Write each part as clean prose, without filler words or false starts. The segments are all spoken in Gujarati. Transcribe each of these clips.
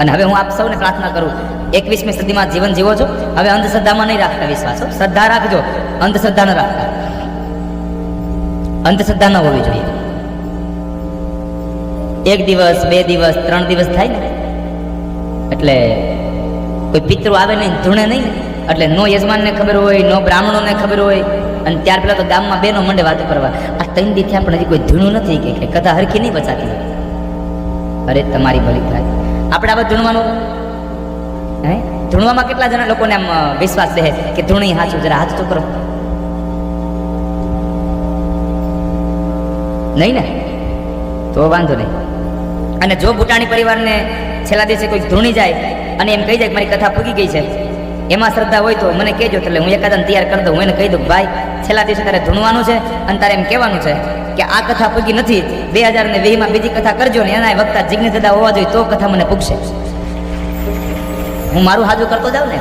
અને હવે હું આપ સૌને પ્રાર્થના કરું, 21મી સદીમાં જીવન જીવો છો, હવે અંધશ્રદ્ધામાં નહીં રાખતા વિશ્વાસો, શ્રદ્ધા રાખજો, અંધશ્રદ્ધા ન રાખતા. અંધશ્રદ્ધા ન હોવી જોઈએ. 1 દિવસ 2 દિવસ 3 દિવસ થાય ને એટલે કોઈ પિતૃ આવે નહીં, ધૂણે નહીં, એટલે નો યજમાનને ખબર હોય, નો બ્રાહ્મણોને ખબર હોય, અને ત્યાર પહેલા તો ગામમાં બેનો મંડે વાતો કરવા, આ 3 દી થયા પણ હજી કોઈ ધૂણું નથી કે કથા હરખી નહીં બચાતી. અરે તમારી ભલી થાય. આપણે આ બધું ધૂણવાનું, હે ધૂણવામાં કેટલા જણા લોકોને આમ વિશ્વાસ રહે કે ધૂણી હાચું, જરા હાથ તો કરો. નહીં ને તો વાંધો નહીં. અને જો બુટાણી પરિવારને છેલ્લા દિવસે કોઈ ધૂણી જાય અને એમ કહી જાય કે મારી કથા પૂગી ગઈ છે, એમાં શ્રદ્ધા હોય તો મને કહેજો, એટલે હું એકાદને તૈયાર કરી દઉં. હું એને કહી દઉં, ભાઈ છેલ્લા દિવસે તારે ધૂણવાનું છે અને તારે એમ કહેવાનું છે કે આ કથા પૂગી નથી, 2020માં બીજી કથા કરજો ને એના વક્તા જિજ્ઞેશ દાદા હોવા જોઈએ તો કથા મને પૂગશે. હું મારું હાજુ કરતો જાઉં ને.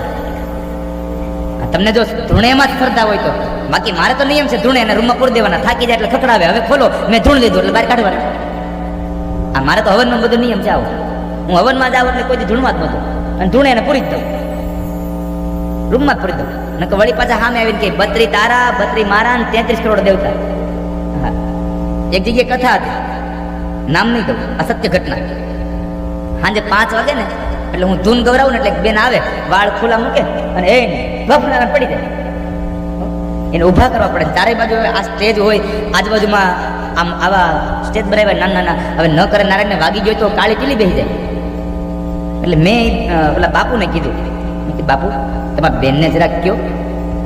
તમને જો ધૂણેમાં જ શ્રદ્ધા હોય તો, બાકી મારે તો નિયમ છે ધૂણે એને રૂમમાં પૂરી દેવાના, થાકી જાય એટલે ખખડાવે, હવે ખોલો મેં ધૂણ લીધું એટલે બહાર કાઢવાના. આ મારે તો હવનમાં બધો નિયમ છે આવો. હું હવનમાં જાઉં એટલે કોઈ ધૂણમાં જ નહોતું, અને ધૂણે એને પૂરી જ દઉં, રૂમમાં જ પૂરી દઉં. નકર વળી પાછા સામે આવીને કે 32 તારા 32 મારા ને 33 કરોડ દેવતા. હા, એક જગ્યાએ કથા હતી, નામ નહીં દઉં, અસત્ય ઘટના. સાંજે 5 વાગે ને એટલે હું ધૂન ગવરાવું ને એટલે બેન આવે, વાળ ખુલ્લા મૂકે અને એ બફના પડી જાય. એને ઊભા કરવા પડે. ચારે બાજુ આ સ્ટેજ હોય, આજુબાજુમાં આમ આવા સ્ટેજ બનાવ્યા નાના નાના, હવે ન કરે નારાયણને વાગી ગયો તો કાળી ટીલી બેસી જાય. એટલે મેં પેલા બાપુને કીધું, બાપુ તમારા બેનને જરાક કયો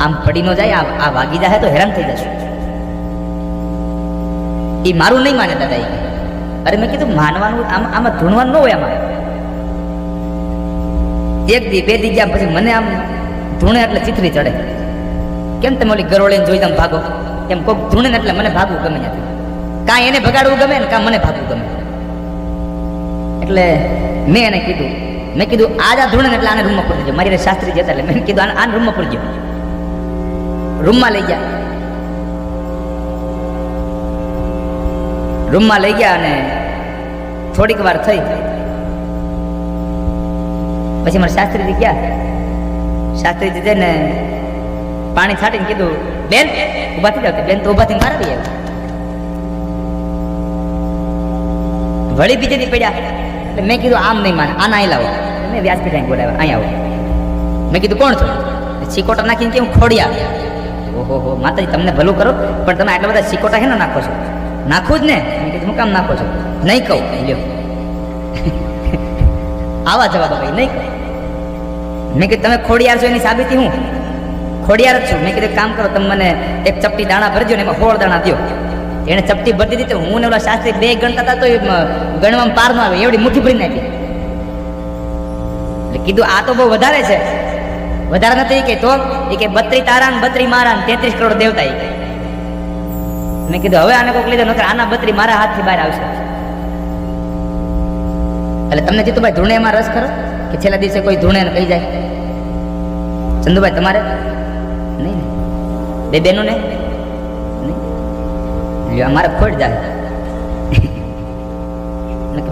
આમ પડી ન જાય, આ વાગી જાય તો હેરાન થઈ જશે. એ મારું નહીં માને દાદા. એ અરે મેં કીધું માનવાનું આમાં ધૂણવાનું ન હોય. આમાં 1 દી 2 દી ગયા પછી મને આમ ધૂણે એટલે ચીથરી ચડે. કેમ તમે ઓલી ગરોળીને જોઈ તમે ભાગો, એમ કોઈક ધૂણે ને એટલે મને ભાગવું ગમે નથી. કાં એને ભગાડવું ગમે ને કાં મને ભાગવું ગમે. એટલે મેં એને કીધું, આજ આ ધૂણે એટલે આને રૂમમાં પૂરી દેજો. મારી શાસ્ત્રી જતા એટલે મેં કીધું આને રૂમમાં પૂરી દેજો. રૂમમાં લઈ ગયા, રૂમમાં લઈ ગયા અને થોડીક વાર થઈ પછી મારા શાસ્ત્રીજી ગયા. શાસ્ત્રીજી જઈને પાણી છાંટીને કીધું, બેન ઉભા થઈ જાવ. બેન તો ઉભા થઈને મારા બી વળી બીજે દી પડ્યા. એટલે મેં કીધું આમ નહીં માને, આના અહીં લાવો. મેં વ્યાસપીઠ અહીં બોલાવ્યા, અહીં આવો. મેં કીધું કોણ છો? સિકોટા નાખીને કે હું ખોડિયા. ઓહો હો માતાજી તમને ભલું કરો, પણ તમે આટલા બધા સિકોટા છે ને નાખો છો? નાખું જ ને. મેં કીધું હું કામ નાખો છો? નહીં કહું. લ્યો આવા જવાબ ભાઈ, નહીં કહું. મેં કીધું તમે ખોડિયાર છો એની સાબિતી હું ખોડિયાર જ છું. મેં કીધું કામ કરો, તમે મને એક ચપટી દાણા ભરજો ને એમાં 16 દાણા દો. એને ચપટી ભરી દીધી. હું ને ઓલા શાસ્ત્રી 2 ગણતા હતા તો ગણવામાં પાર ન આવે એવડી મુઠ્ઠી ભરી નાખી. એટલે કીધું આ તો બહુ વધારે છે. વધારે નથી કે તો એ કે 32 તારા ને 32 મારા ને 33 કરોડ દેવતા. મેં કીધું હવે આને કોઈક લીધો નકર આના 32 મારા હાથથી બહાર આવશે. એટલે તમને જીતુભાઈ ધૂણેમાં રસ ખરો કે છેલ્લા દિવસે કોઈ ધૂણે કહી જાય? ચંદુભાઈ તમારે નહીં ને? 2 બહેનો ને નહીં? મારે ખોટ જાય.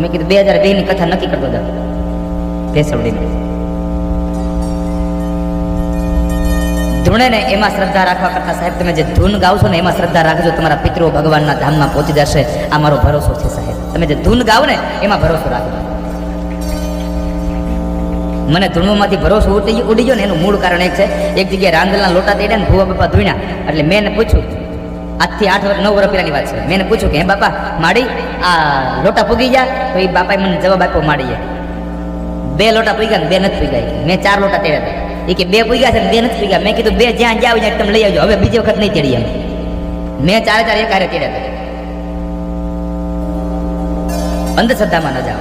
મેં કીધું 2002 ની કથા નક્કી કરતો જાવ ભેસવડીને. ધૂણે ને એમાં શ્રદ્ધા રાખવા કરતા સાહેબ તમે જે ધૂન ગાવ છો ને એમાં શ્રદ્ધા રાખજો. તમારા પિતરો ભગવાનના ધામમાં પહોંચી જશે. આ મારો ભરોસો છે સાહેબ. તમે જે ધૂન ગાવ ને એમાં ભરોસો રાખજો. મને ધૂણમાંથી ભરોસો ઉડી ગયો ને એનું મૂળ કારણ એક છે. એક જગ્યાએ રાંદલના લોટા તેડ્યા ને ભૂવા બાપા ધૂણ્યા. એટલે મેં એને પૂછ્યું, આજથી 8 વર્ષ 9 વર્ષ પહેલાની વાત છે. મેં એને પૂછ્યું કે હે બાપા માડી આ લોટા પૂગી ગયા? તો એ બાપાએ મને જવાબ આપ્યો, માડીએ 2 લોટા પૂગ્યા ને 2 નથી પૂગ્યા. મેં 4 લોટા તેડ્યા હતા. એ કે 2 પૂગ્યા છે ને 2 નથી પૂગ્યા. મેં કીધું 2 જ્યાં જાવ ત્યાં તમે લઈ આવજો, હવે બીજી વખત નહીં તેડી. એમ મેં 4 એક હારે તેડ્યા હતા. અંધશ્રદ્ધામાં ન જાઓ.